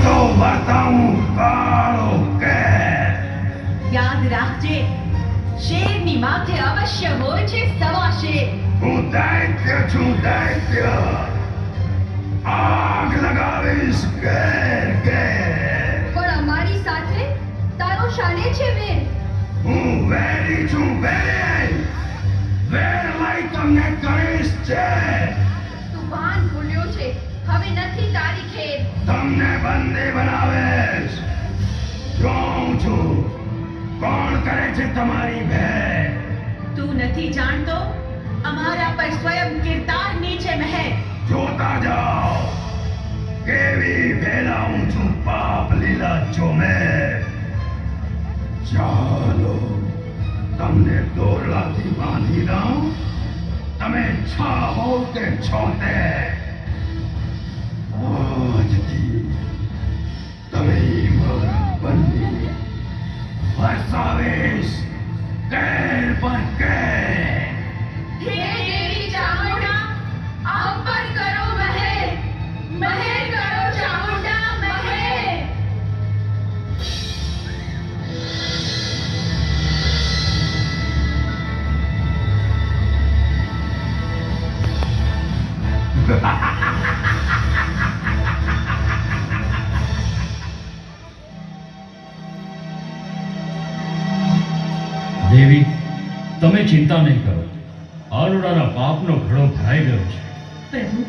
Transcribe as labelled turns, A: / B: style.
A: તો બતાવું કાળો કેર.
B: યાદ રાખજે, શેરની માથે અવશ્ય હોય છે સવા શેર.
A: હું દૈત્ય છું, દૈત્ય. આગ લગાવીશ ઘેર ઘેર.
C: પણ અમારી સાથે તારો શાને છે વેર?
A: હું વેરી છું, વેરી. વેર લઈ તમને કરીશ છે.
C: તું ભાન ભૂલ્યો છે, હવે નથી તારી ખેર.
A: તમને બંદી બનાવીશ. જોઉં છું કોણ કરે છે તમારી ભેર.
B: તું નથી જાણતો, અમારા પર સ્વયં કીર્તારની છે મહેર.
A: જોતા જાઓ કેવી ફેલાવું છું પાપ લીલા ચોમેર. ચાલો તમને દોરડાથી બાંધી દઉં, તમે છાવો કે છોતે. આજથી તમે મારા બંદી વરસાવીશ કેર પર કેર.
C: હે દેવી ચામુંડા, અંબર કરો મહેર. મહેર કરો ચામુંડા, મહેર.
D: દેવી, તમે ચિંતા નહીં કરો. આલુડાના પાપનો ઘડો ભરાઈ ગયો છે.
B: પ્રભુ,